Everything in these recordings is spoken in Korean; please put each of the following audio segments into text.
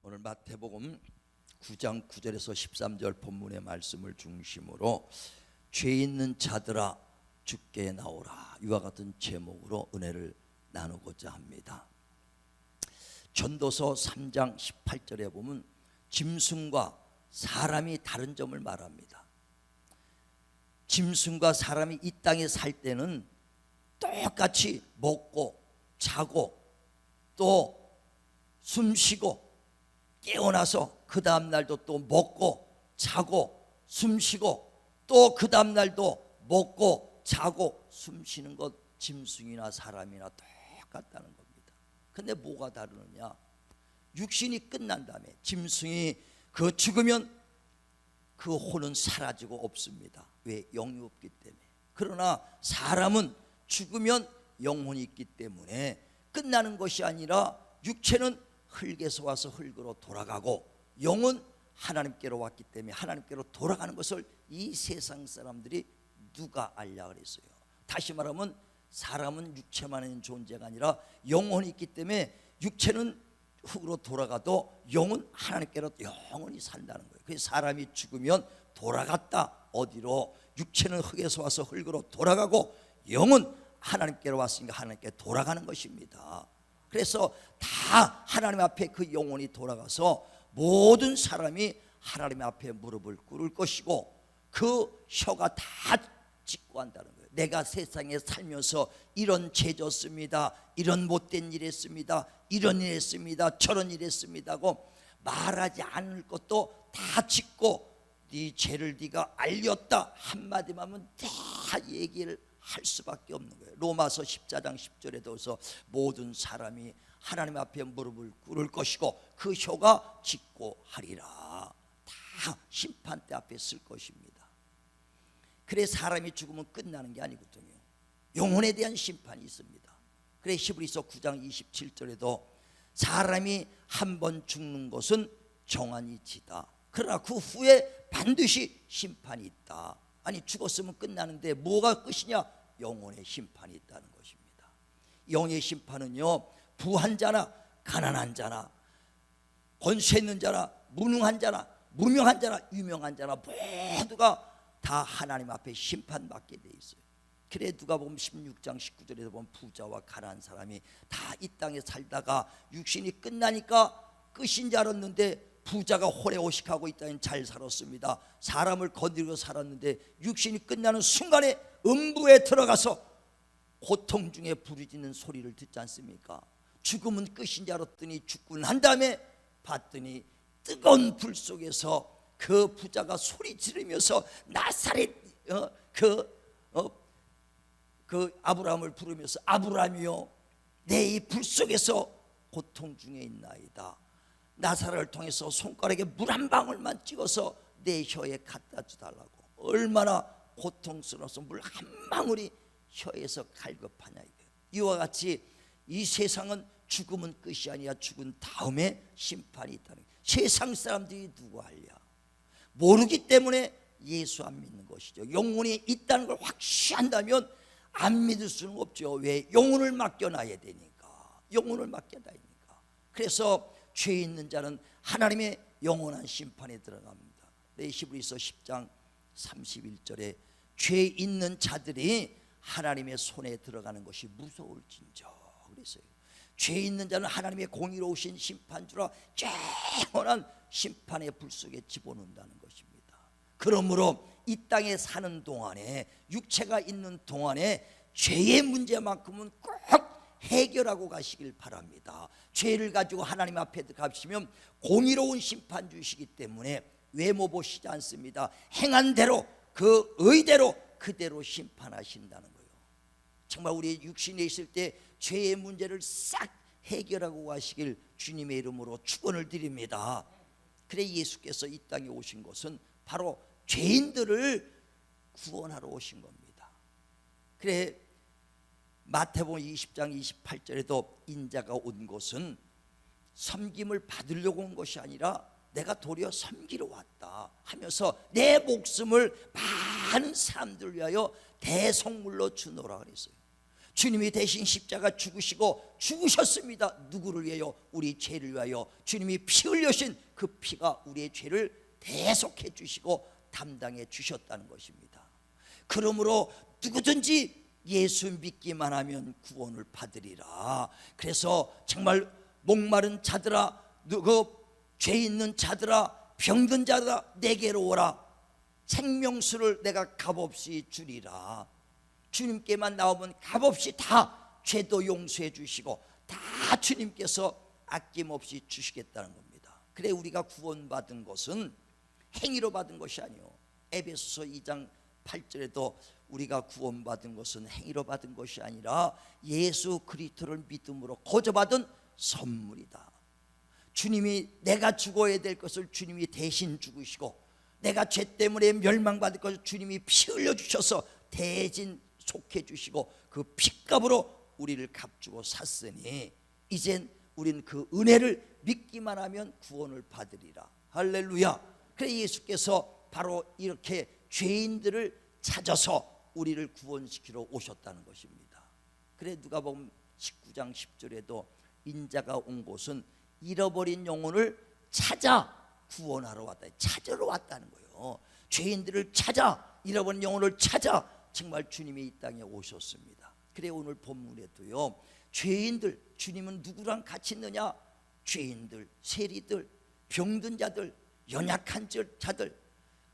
오늘 마태복음 9장 9절에서 13절 본문의 말씀을 중심으로 죄 있는 자들아 주께 나오라, 이와 같은 제목으로 은혜를 나누고자 합니다. 전도서 3장 18절에 보면 짐승과 사람이 다른 점을 말합니다. 짐승과 사람이 이 땅에 살 때는 똑같이 먹고 자고 또 숨쉬고 깨어나서 그 다음 날도 또 먹고 자고 숨쉬고 또 그 다음 날도 먹고 자고 숨쉬는 것, 짐승이나 사람이나 똑같다는 겁니다. 근데 뭐가 다르느냐? 육신이 끝난 다음에 짐승이 그 죽으면 그 혼은 사라지고 없습니다. 왜? 영이 없기 때문에. 그러나 사람은 죽으면 영혼이 있기 때문에 끝나는 것이 아니라 육체는 흙에서 와서 흙으로 돌아가고 영은 하나님께로 왔기 때문에 하나님께로 돌아가는 것을 이 세상 사람들이 누가 알냐 그랬어요. 다시 말하면 사람은 육체만 있는 존재가 아니라 영혼이 있기 때문에 육체는 흙으로 돌아가도 영은 하나님께로 영원히 산다는 거예요. 그래서 사람이 죽으면 돌아갔다. 어디로? 육체는 흙에서 와서 흙으로 돌아가고 영은 하나님께로 왔으니까 하나님께 돌아가는 것입니다. 그래서 다 하나님 앞에 그 영혼이 돌아가서 모든 사람이 하나님 앞에 무릎을 꿇을 것이고 그 혀가 다 짓고 한다는 거예요. 내가 세상에 살면서 이런 죄 졌습니다, 이런 못된 일 했습니다, 이런 일 했습니다, 저런 일 했습니다 하고 말하지 않을 것도 다 짓고 네 죄를 네가 알렸다 한마디만 하면 다 얘기를 할 수밖에 없는 거예요. 로마서 14장 10절에도서 모든 사람이 하나님 앞에 무릎을 꿇을 것이고 그 혀가 짓고 하리라. 다 심판대 앞에 쓸 것입니다. 그래 사람이 죽으면 끝나는 게 아니거든요. 영혼에 대한 심판이 있습니다. 그래 히브리서 9장 27절에도 사람이 한 번 죽는 것은 정한 이치다. 그러나 그 후에 반드시 심판이 있다. 아니 죽었으면 끝나는데 뭐가 끝이냐? 영혼의 심판이 있다는 것입니다. 영의 심판은요, 부한 자나 가난한 자나 권세 있는 자나 무능한 자나 무명한 자나 유명한 자나 모두가 다 하나님 앞에 심판받게 돼 있어요. 그래 누가복음 16장 19절에서 보면 부자와 가난한 사람이 다 이 땅에 살다가 육신이 끝나니까 끝인 줄 알았는데 부자가 호래호식하고 이 땅에 잘 살았습니다. 사람을 거느리고 살았는데 육신이 끝나는 순간에 음부에 들어가서 고통 중에 부르짖는 소리를 듣지 않습니까? 죽음은 끝인 줄 알았더니 죽고 난 다음에 봤더니 뜨거운 불 속에서 그 부자가 소리 지르면서 나사렛 그 아브라함을 부르면서 아브라함이요 내 이 불 속에서 고통 중에 있나이다. 나사렛을 통해서 손가락에 물 한 방울만 찍어서 내 혀에 갖다 주달라고. 얼마나 고통스러워서 물 한 방울이 혀에서 갈급하냐 이거예요. 이와 같이 이 세상은 죽음은 끝이 아니라 죽은 다음에 심판이 있다는 거예요. 세상 사람들이 누구 알랴? 모르기 때문에 예수 안 믿는 것이죠. 영혼이 있다는 걸 확신한다면 안 믿을 수는 없죠. 왜? 영혼을 맡겨놔야 되니까. 영혼을 맡겨놔야 되니까. 그래서 죄 있는 자는 하나님의 영원한 심판에 들어갑니다. 히브리서 10장 31절에 죄 있는 자들이 하나님의 손에 들어가는 것이 무서울진저 그랬어요. 죄 있는 자는 하나님의 공의로우신 심판주라 영원한 심판의 불 속에 집어넣는다는 것입니다. 그러므로 이 땅에 사는 동안에 육체가 있는 동안에 죄의 문제만큼은 꼭 해결하고 가시길 바랍니다. 죄를 가지고 하나님 앞에 가시면 공의로운 심판 주시기 때문에 외모 보시지 않습니다. 행한 대로 그 의대로 그대로 심판하신다는 거예요. 정말 우리 육신에 있을 때 죄의 문제를 싹 해결하고 가시길 주님의 이름으로 축원을 드립니다. 그래 예수께서 이 땅에 오신 것은 바로 죄인들을 구원하러 오신 겁니다. 그래 마태복음 20장 28절에도 인자가 온 것은 섬김을 받으려고 온 것이 아니라 내가 도리어 섬기러 왔다 하면서 내 목숨을 많은 사람들 위하여 대속물로 주노라 그랬어요. 주님이 대신 십자가 죽으시고 죽으셨습니다. 누구를 위하여? 우리 죄를 위하여. 주님이 피 흘려신 그 피가 우리의 죄를 대속해 주시고 담당해 주셨다는 것입니다. 그러므로 누구든지 예수 믿기만 하면 구원을 받으리라. 그래서 정말 목마른 자들아, 죄 있는 자들아, 병든 자들아, 내게로 오라. 생명수를 내가 값없이 주리라. 주님께만 나오면 값없이 다 죄도 용서해 주시고 다 주님께서 아낌없이 주시겠다는 겁니다. 그래 우리가 구원받은 것은 행위로 받은 것이 아니요, 에베소서 2장 8절에도 우리가 구원받은 것은 행위로 받은 것이 아니라 예수 그리스도를 믿음으로 거저받은 선물이다. 주님이 내가 죽어야 될 것을 주님이 대신 죽으시고, 내가 죄 때문에 멸망받을 것을 주님이 피 흘려 주셔서 대신 속해 주시고 그 핏값으로 우리를 값주고 샀으니 이젠 우리는 그 은혜를 믿기만 하면 구원을 받으리라. 할렐루야. 그래 예수께서 바로 이렇게 죄인들을 찾아서 우리를 구원시키러 오셨다는 것입니다. 그래 누가복음 19장 10절에도 인자가 온 곳은 잃어버린 영혼을 찾아 구원하러 왔다, 찾으러 왔다는 거예요. 죄인들을 찾아, 잃어버린 영혼을 찾아 정말 주님이 이 땅에 오셨습니다. 그래 오늘 본문에도요, 죄인들, 주님은 누구랑 같이 있느냐? 죄인들, 세리들, 병든 자들, 연약한 자들,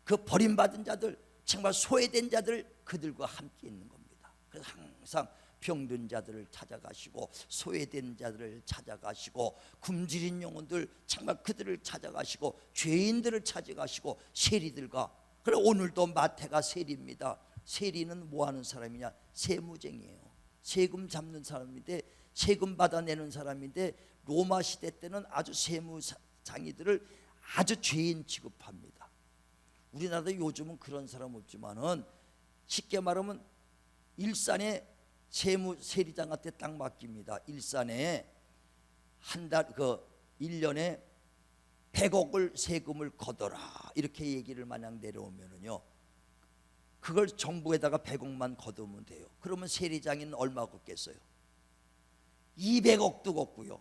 그 버림받은 자들, 정말 소외된 자들, 그들과 함께 있는 겁니다. 그래서 항상 병든 자들을 찾아가시고 소외된 자들을 찾아가시고 굶주린 영혼들 정말 그들을 찾아가시고 죄인들을 찾아가시고 세리들과. 그래 오늘도 마태가 세리입니다. 세리는 뭐 하는 사람이냐? 세무쟁이에요. 세금 잡는 사람인데, 세금 받아내는 사람인데, 로마 시대 때는 아주 세무장이들을 아주 죄인 취급합니다. 우리나라도 요즘은 그런 사람 없지만은 쉽게 말하면 일산에 세리장한테 딱 맡깁니다. 일산에 한 달 1년에 100억을 세금을 걷어라 이렇게 얘기를 마냥 내려오면은요, 그걸 정부에다가 100억만 걷으면 돼요. 그러면 세리장인 얼마 걷겠어요? 200억도 걷고요,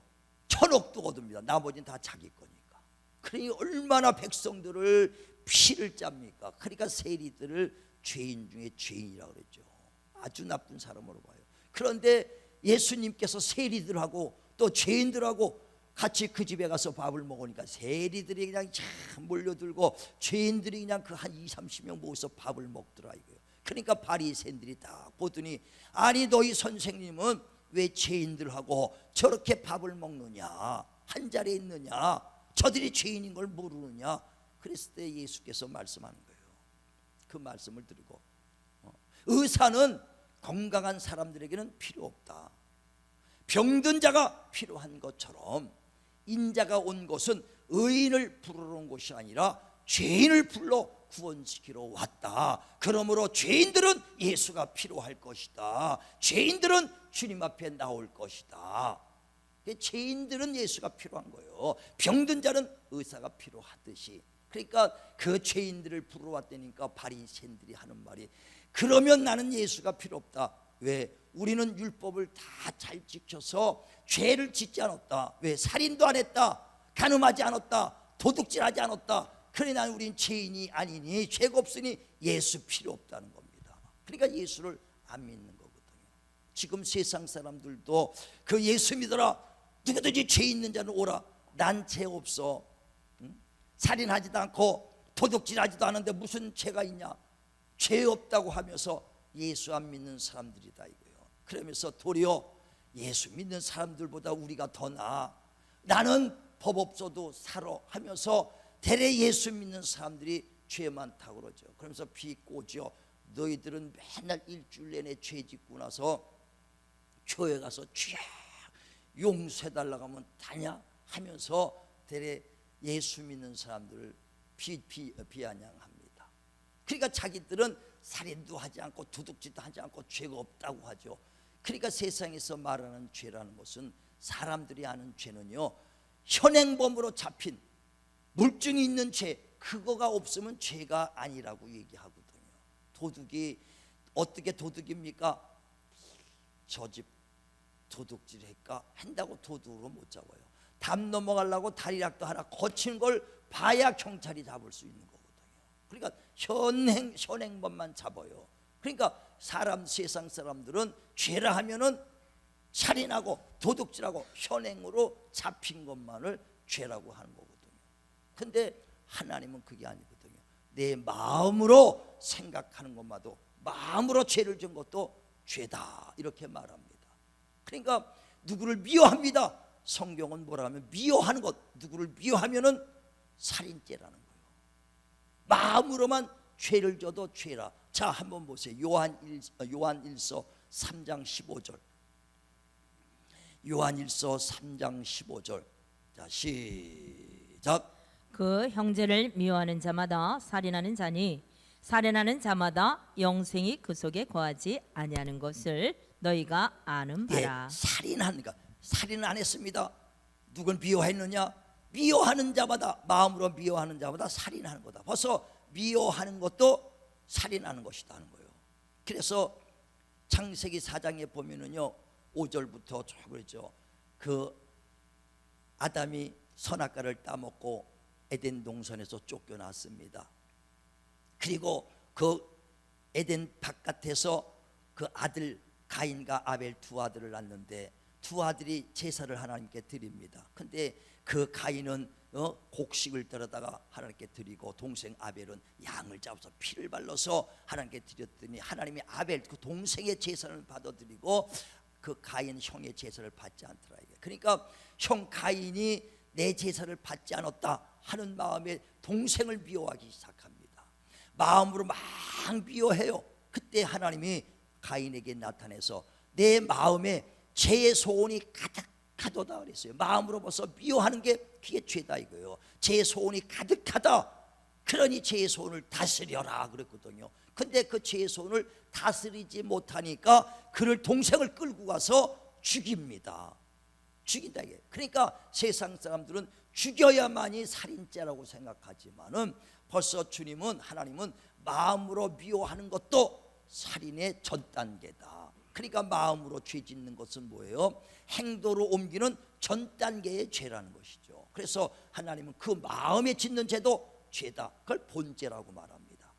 1000억도 걷습니다. 나머지는 다 자기 거니까. 그러니 얼마나 백성들을 피를 짭니까? 그러니까 세리들을 죄인 중에 죄인이라고 그랬죠. 아주 나쁜 사람으로 봐요. 그런데 예수님께서 세리들하고 또 죄인들하고 같이 그 집에 가서 밥을 먹으니까 세리들이 그냥 참 몰려들고 죄인들이 그냥 그 한 20-30명 모여서 밥을 먹더라 이거예요. 그러니까 바리새인들이 다 보더니, 아니 너희 선생님은 왜 죄인들하고 저렇게 밥을 먹느냐, 한 자리에 있느냐, 저들이 죄인인 걸 모르느냐. 그랬을 때 예수께서 말씀하는 거예요. 그 말씀을 드리고, 의사는 건강한 사람들에게는 필요 없다. 병든 자가 필요한 것처럼 인자가 온 것은 의인을 부르러 온 것이 아니라 죄인을 불러 구원시키러 왔다. 그러므로 죄인들은 예수가 필요할 것이다. 죄인들은 주님 앞에 나올 것이다. 죄인들은 예수가 필요한 거예요. 병든 자는 의사가 필요하듯이. 그러니까 그 죄인들을 부르러 왔다니까 바리새인들이 하는 말이, 그러면 나는 예수가 필요 없다. 왜? 우리는 율법을 다 잘 지켜서 죄를 짓지 않았다. 왜? 살인도 안 했다, 간음하지 않았다, 도둑질하지 않았다. 그러나 우린 죄인이 아니니, 죄가 없으니 예수 필요 없다는 겁니다. 그러니까 예수를 안 믿는 거거든요. 지금 세상 사람들도 그 예수 믿어라, 누구든지 죄 있는 자는 오라, 난 죄 없어, 살인하지도 않고 도둑질하지도 않은데 무슨 죄가 있냐, 죄 없다고 하면서 예수 안 믿는 사람들이다 이거예요. 그러면서 도리어 예수 믿는 사람들보다 우리가 더 나아, 나는 법 없어도 살아 하면서 대래 예수 믿는 사람들이 죄 많다고 그러죠. 그러면서 비꼬죠. 너희들은 맨날 일주일 내내 죄 짓고 나서 교회 가서 죄 용서해달라고 하면 다냐 하면서 대래 예수 믿는 사람들을 비아냥합니다. 그러니까 자기들은 살인도 하지 않고 도둑질도 하지 않고 죄가 없다고 하죠. 그러니까 세상에서 말하는 죄라는 것은, 사람들이 아는 죄는요, 현행범으로 잡힌 물증이 있는 죄, 그거가 없으면 죄가 아니라고 얘기하거든요. 도둑이 어떻게 도둑입니까? 저 집 도둑질 할까 한다고 도둑으로 못 잡아요. 담 넘어가려고 다리락도 하나 거친 걸 봐야 경찰이 잡을 수 있는 거거든요. 그러니까 현행범만 잡아요. 그러니까 세상 사람들은 죄라 하면은 살인하고 도둑질하고 현행으로 잡힌 것만을 죄라고 하는 거거든요. 근데 하나님은 그게 아니거든요. 내 마음으로 생각하는 것마도 마음으로 죄를 지은 것도 죄다 이렇게 말합니다. 그러니까 누구를 미워합니다. 성경은 뭐라 하면 미워하는 것, 누구를 미워하면은 살인죄라는 거예요. 마음으로만 죄를 져도 죄라. 자, 한번 보세요. 요한일서 3장 15절. 요한일서 3장 15절. 자, 시작. 그 형제를 미워하는 자마다 살인하는 자니 살인하는 자마다 영생이 그 속에 거하지 아니하는 것을 너희가 아는 바라. 살인하니까 살인은 안 했습니다. 누굴 미워했느냐? 미워하는 자마다, 마음으로 미워하는 자마다 살인하는 거다. 벌써 미워하는 것도 살인하는 것이다 하는 거예요. 그래서 창세기 4장에 보면은요 5절부터 쭉 그랬죠. 그 아담이 선악과를 따먹고 에덴 동산에서 쫓겨났습니다. 그리고 그 에덴 바깥에서 그 아들 가인과 아벨 두 아들을 낳는데 두 아들이 제사를 하나님께 드립니다. 근데 그 가인은 곡식을 떨어다가 하나님께 드리고 동생 아벨은 양을 잡아서 피를 발라서 하나님께 드렸더니 하나님이 아벨 그 동생의 제사를 받아들이고 그 가인 형의 제사를 받지 않더라. 그러니까 형 가인이 내 제사를 받지 않았다 하는 마음에 동생을 미워하기 시작합니다. 마음으로 막 미워해요. 그때 하나님이 가인에게 나타내서 내 마음에 죄의 소원이 가득하도다 그랬어요. 마음으로 벌써 미워하는 게 그게 죄다 이거예요. 죄의 소원이 가득하다. 그러니 죄의 소원을 다스려라 그랬거든요. 근데 그 죄의 소원을 다스리지 못하니까 그를 동생을 끌고 가서 죽입니다. 죽인다 이게. 그러니까 세상 사람들은 죽여야만이 살인죄라고 생각하지만은 벌써 주님은 하나님은 마음으로 미워하는 것도 살인의 전 단계다. 그러니까 마음으로 죄 짓는 것은 뭐예요? 행도로 옮기는 전 단계의 죄라는 것이죠. 그래서 하나님은 그 마음에 짓는 죄도 죄다. 그걸 본죄라고 말합니다.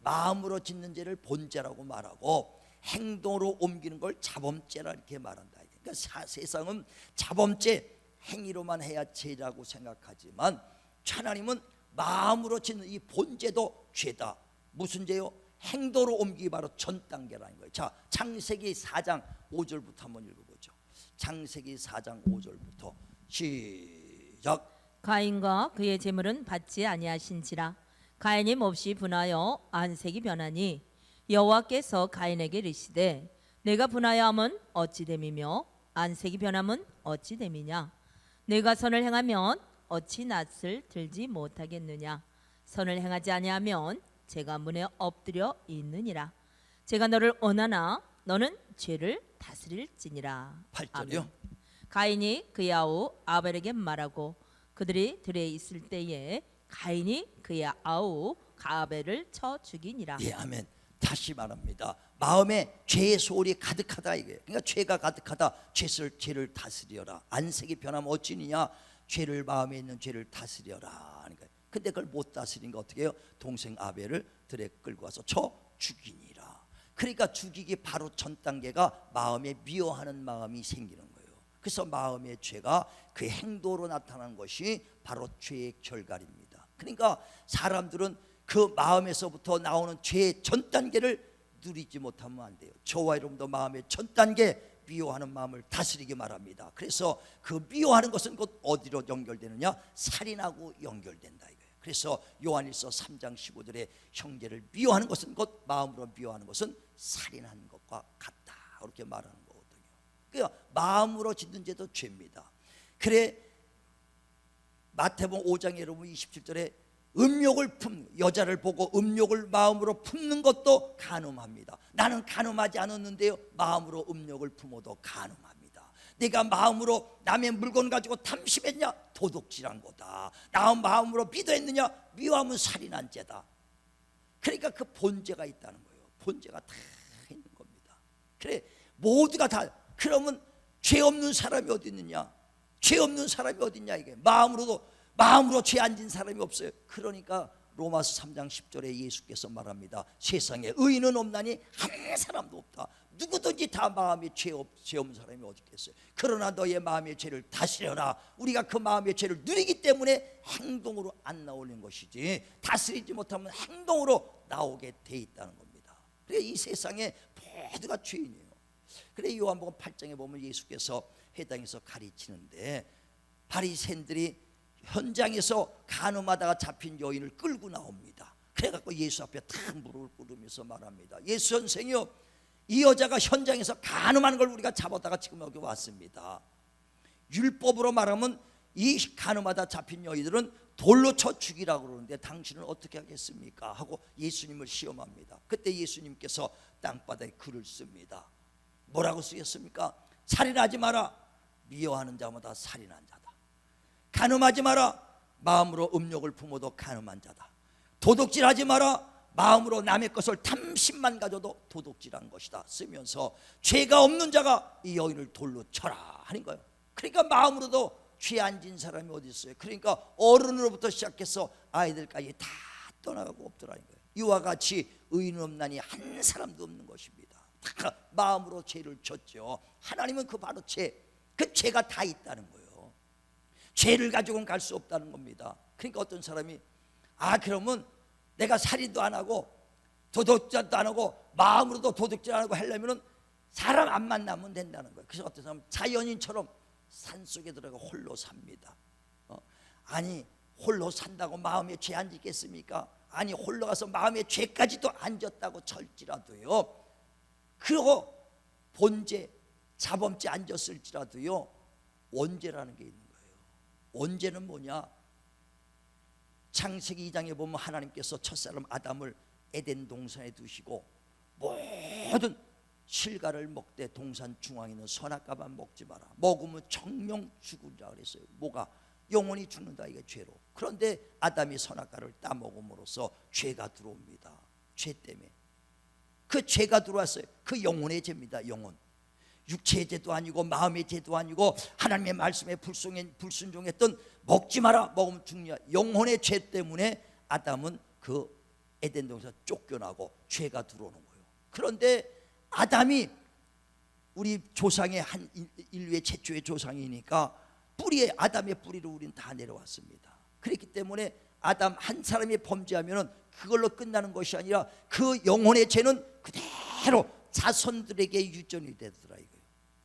마음으로 짓는 죄를 본죄라고 말하고 행동으로 옮기는 걸 자범죄라 이렇게 말한다. 그러니까 세상은 자범죄 행위로만 해야 죄라고 생각하지만 하나님은 마음으로 짓는 이 본죄도 죄다. 무슨 죄요? 행동으로 옮기기 바로 전 단계라는 거예요. 자, 창세기 4장 5절부터 한번 읽어보죠. 창세기 4장 5절부터 시작. 가인과 그의 재물은 받지 아니하신지라 가인이 몹시 분하여 안색이 변하니 여호와께서 가인에게 이르시되 내가 분하여함은 어찌 됨이며 안색이 변함은 어찌 됨이냐 내가 선을 행하면 어찌 낯을 들지 못하겠느냐 선을 행하지 아니하면 제가 문에 엎드려 있느니라 제가 너를 원하나 너는 죄를 다스릴지니라. 8절이요. 가인이 그의 아우 아벨에게 말하고 그들이 들에 있을 때에 가인이 그의 아우 아벨을 쳐 죽이니라. 예, 아멘. 다시 말합니다. 마음에 죄의 소홀이 가득하다 이거예요. 그러니까 죄가 가득하다. 죄를 다스려라. 안색이 변하면 어찌니냐? 죄를 마음에 있는 죄를 다스려라. 그러니까 근데 그걸 못 다스리니까 어떻게 해요? 동생 아벨을 들에 끌고 와서 쳐 죽이니라. 그러니까 죽이기 바로 전 단계가 마음에 미워하는 마음이 생기는 거예요. 그래서 마음의 죄가 그 행동으로 나타나는 것이 바로 죄의 결과입니다. 그러니까 사람들은 그 마음에서부터 나오는 죄의 전 단계를 누리지 못하면 안 돼요. 저와 여러분도 마음의 전 단계 미워하는 마음을 다스리기 말합니다. 그래서 그 미워하는 것은 곧 어디로 연결되느냐? 살인하고 연결된다 이거예요. 그래서 요한일서 3장 15절에 형제를 미워하는 것은 곧 마음으로 미워하는 것은 살인하는 것과 같다 그렇게 말하는 거거든요. 그러니까 마음으로 짓는 죄도 죄입니다. 그래 마태복음 5장에 여러분 27절에 음욕을 여자를 보고 음욕을 마음으로 품는 것도 간음합니다. 나는 간음하지 않았는데요 마음으로 음욕을 품어도 간음합니다. 내가 마음으로 남의 물건 가지고 탐심했냐? 도둑질한 거다. 나 마음으로 비도했느냐? 미워하면 살인한 죄다. 그러니까 그 본죄가 있다는 거예요. 본죄가 다 있는 겁니다. 그래 모두가 다. 그러면 죄 없는 사람이 어디 있느냐? 죄 없는 사람이 어디 있냐? 이게 마음으로 죄 안 진 사람이 없어요. 그러니까 로마서 3장 10절에 예수께서 말합니다. 세상에 의인은 없나니 한 사람도 없다. 누구든지 다 마음에 죄 없는 사람이 어디 있겠어요. 그러나 너의 마음의 죄를 다스려라. 우리가 그 마음의 죄를 누리기 때문에 행동으로 안 나오는 것이지, 다스리지 못하면 행동으로 나오게 돼 있다는 겁니다. 그래, 이 세상에 모두가 죄인이에요. 그래, 요한복음 8장에 보면 예수께서 회당에서 가르치는데 바리새인들이 현장에서 간음하다가 잡힌 여인을 끌고 나옵니다. 그래갖고 예수 앞에 탁 무릎을 꿇으면서 말합니다. 예수 선생이요, 이 여자가 현장에서 간음하는 걸 우리가 잡았다가 지금 여기 왔습니다. 율법으로 말하면 이 간음하다 잡힌 여인들은 돌로 쳐 죽이라고 그러는데 당신은 어떻게 하겠습니까? 하고 예수님을 시험합니다. 그때 예수님께서 땅바닥에 글을 씁니다. 뭐라고 쓰겠습니까? 살인하지 마라. 미워하는 자마다 살인한 자다. 간음하지 마라. 마음으로 음욕을 품어도 간음한 자다. 도둑질하지 마라. 마음으로 남의 것을 탐심만 가져도 도둑질한 것이다. 쓰면서 죄가 없는 자가 이 여인을 돌로 쳐라 하는 거예요. 그러니까 마음으로도 죄 안 진 사람이 어디 있어요. 그러니까 어른으로부터 시작해서 아이들까지 다 떠나가고 없더라는 거예요. 이와 같이 의인은 없나니 한 사람도 없는 것입니다. 다 마음으로 죄를 졌죠. 하나님은 그 바로 그 죄가 다 있다는 거예요. 죄를 가지고는 갈 수 없다는 겁니다. 그러니까 어떤 사람이 그러면 내가 살인도 안 하고 도둑질도 안 하고 마음으로도 도둑질 안 하고 하려면 사람 안 만나면 된다는 거예요. 그래서 어떤 사람은 자연인처럼 산속에 들어가 홀로 삽니다. 아니, 홀로 산다고 마음에 죄 안 짓겠습니까? 아니, 홀로 가서 마음에 죄까지도 안 졌다고 칠지라도요, 그리고 본죄 자범죄 안 졌을지라도요, 원죄라는 게 있는 거예요. 원죄는 뭐냐? 창세기 2장에 보면 하나님께서 첫사람 아담을 에덴 동산에 두시고 모든 실과를 먹되 동산 중앙에 있는 선악과만 먹지 마라. 먹으면 정령 죽으리라 그랬어요. 뭐가? 영원히 죽는다, 이게 죄로. 그런데 아담이 선악과를 따먹음으로써 죄가 들어옵니다. 죄 때문에. 그 죄가 들어왔어요. 그 영혼의 죄입니다. 영혼. 육체의 죄도 아니고 마음의 죄도 아니고 하나님의 말씀에 불순종했던 먹지 마라, 먹으면 죽냐, 영혼의 죄 때문에 아담은 그 에덴 동산에서 쫓겨나고 죄가 들어오는 거예요. 그런데 아담이 우리 조상의 한 인류의 최초의 조상이니까 아담의 뿌리로 우리는 다 내려왔습니다. 그렇기 때문에 아담 한 사람이 범죄하면 그걸로 끝나는 것이 아니라 그 영혼의 죄는 그대로 자손들에게 유전이 되더라 이거예요.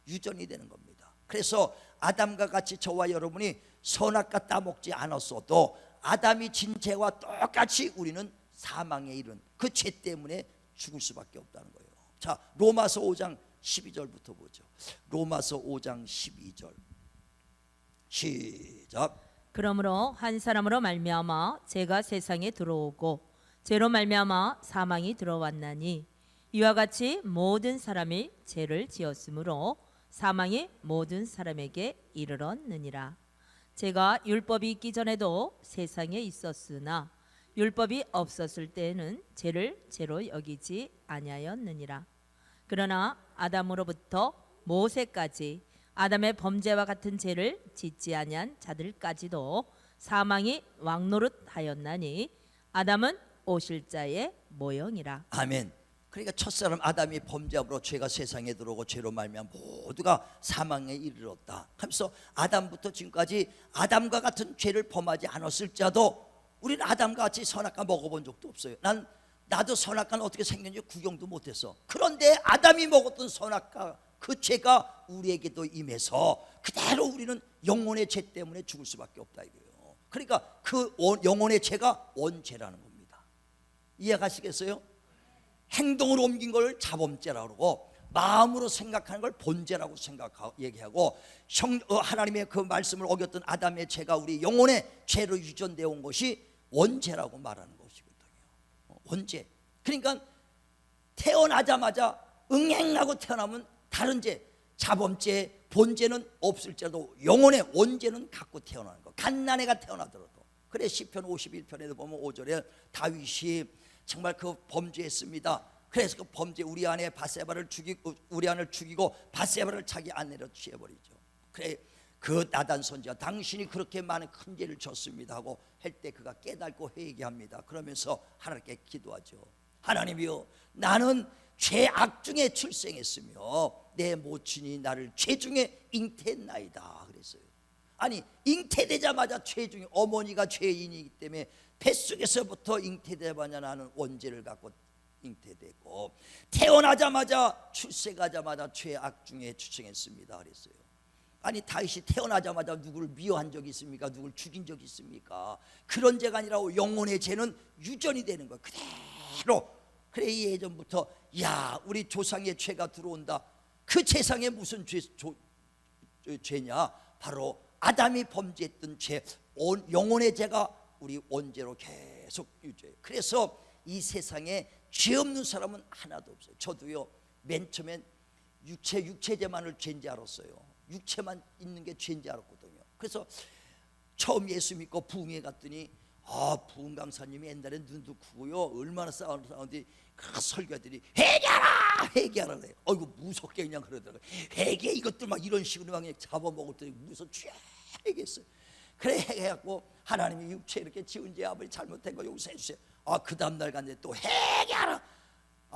유전이 되는 겁니다. 그래서 아담과 같이 저와 여러분이 선악과 따먹지 않았어도 아담이 진 죄와 똑같이 우리는 사망에 이른 그 죄 때문에 죽을 수밖에 없다는 거예요. 자, 로마서 5장 12절부터 보죠. 로마서 5장 12절 시작. 그러므로 한 사람으로 말미암아 죄가 세상에 들어오고 죄로 말미암아 사망이 들어왔나니 이와 같이 모든 사람이 죄를 지었으므로 사망이 모든 사람에게 이르렀느니라. 죄가 율법이 있기 전에도 세상에 있었으나 율법이 없었을 때에는 죄를 죄로 여기지 아니하였느니라. 그러나 아담으로부터 모세까지 아담의 범죄와 같은 죄를 짓지 아니한 자들까지도 사망이 왕노릇하였나니 아담은 오실 자의 모형이라. 아멘. 그러니까 첫사람 아담이 범죄함으로 죄가 세상에 들어오고 죄로 말미암아 모두가 사망에 이르렀다 하면서 아담부터 지금까지 아담과 같은 죄를 범하지 않았을지라도 우리는 아담과 같이 선악과 먹어본 적도 없어요. 나도 선악과는 어떻게 생겼는지 구경도 못했어. 그런데 아담이 먹었던 선악과 그 죄가 우리에게도 임해서 그대로 우리는 영혼의 죄 때문에 죽을 수밖에 없다 이거예요. 그러니까 그 영혼의 죄가 원죄라는 겁니다. 이해가시겠어요? 행동으로 옮긴 걸 자범죄라고 그러고 마음으로 생각하는 걸 본죄라고 얘기하고 하나님의 그 말씀을 어겼던 아담의 죄가 우리 영혼의 죄로 유전되어 온 것이 원죄라고 말하는 것이거든요. 원죄. 그러니까 태어나자마자 응행하고 태어나면 다른 죄, 자범죄, 본죄는 없을지라도 영혼의 원죄는 갖고 태어나는 거. 갓난애가 태어나더라도. 그래 시편 51편에도 보면 5절에 다윗이 정말 그 범죄했습니다. 그래서 그 범죄 우리 아내 바세바를 죽이고 우리 아내를 죽이고 바세바를 자기 아내로 취해버리죠. 그래 그 나단 선지자 당신이 그렇게 많은 큰 죄를 졌습니다 하고 할 때 그가 깨닫고 회개합니다. 그러면서 하나님께 기도하죠. 하나님이여 나는 죄악 중에 출생했으며 내 모친이 나를 죄 중에 잉태했나이다 그랬어요. 아니 잉태되자마자 죄 중에 어머니가 죄인이기 때문에 뱃속에서부터 잉태되자마자 나는 원죄를 갖고 잉태되고 태어나자마자 출생하자마자 죄악 중에 출생했습니다 그랬어요. 아니 다윗이 태어나자마자 누구를 미워한 적이 있습니까? 누구를 죽인 적이 있습니까? 그런 죄가 아니라 영혼의 죄는 유전이 되는 거예요. 그대로. 그래 예전부터 야 우리 조상의 죄가 들어온다. 그 세상에 무슨 죄냐? 바로 아담이 범죄했던 죄, 영혼의 죄가 우리 원죄로 계속 유죄해요. 그래서 이 세상에 죄 없는 사람은 하나도 없어요. 저도요 맨 처음엔 육체제만을 죄인지 알았어요. 육체만 있는 게 죄인지 알았거든요. 그래서 처음 예수 믿고 부흥회 갔더니 부흥 강사님이 옛날에 눈도 크고요 얼마나 싸우는데 그 설교들이 회개하라 그래요. 어이구 무섭게 그냥 그러더라고요. 회개 이것들 막 이런 식으로 막 잡아먹었더니 무서 회개했어요. 그래 해갖고 하나님이 육체 이렇게 지은 죄 아버지 잘못된 거 용서해 주세요. 그 다음날 갔는데 또 회개하라.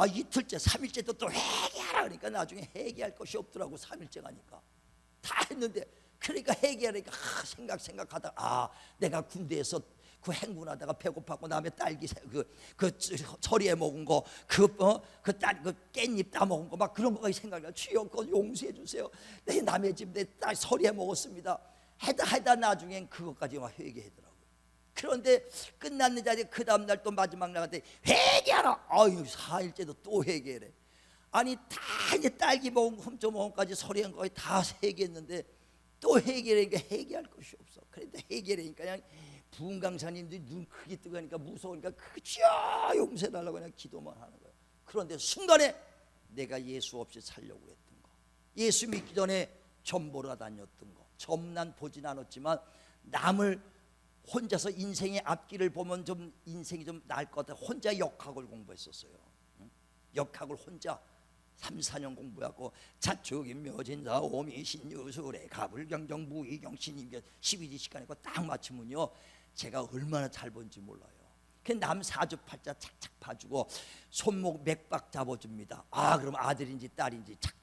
이틀째 3일째도 또 회개하라. 그러니까 나중에 회개할 것이 없더라고. 3일째 가니까 다 했는데 그러니까 회개하니까 생각하다가 내가 군대에서 그 행군하다가 배고팠고 남의 딸기 그 서리에 먹은 거 그 깻잎 따 먹은 거 막 그런 거가 생각나. 주여 그거 용서해 주세요. 내 남의 집 내 딸 서리에 먹었습니다. 하다 나중엔 그것까지 막 회개하더라고요. 그런데 끝났는 자리에 그 다음날 또 마지막 나갔더니 회개하라. 4일째도 또 회개래. 아니 다 이제 딸기 먹은 거 훔쳐 먹은 거까지 서리한 거까지 다 회개했는데 또 회개하니까 회개할 것이 없어. 그런데 회개하니까 그냥 부흥 강사님들이 눈 크게 뜨고 하니까 무서우니까 그저 용서해달라고 그냥 기도만 하는 거예요. 그런데 순간에 내가 예수 없이 살려고 했던 거, 예수 믿기 전에 점 보러 다녔던 거, 점난 보진 않았지만 남을 혼자서 인생의 앞길을 보면 좀 인생이 좀 나을 것 같아 혼자 역학을 공부했었어요. 역학을 혼자 3-4년 공부하고 자축인 묘진사 오미신유술에 가불경정 무의경신임견 12지식 하니까 딱 맞추면요 제가 얼마나 잘 본지 몰라요. 그 남 사주팔자 착착 봐주고 손목 맥박 잡아줍니다. 그럼 아들인지 딸인지 착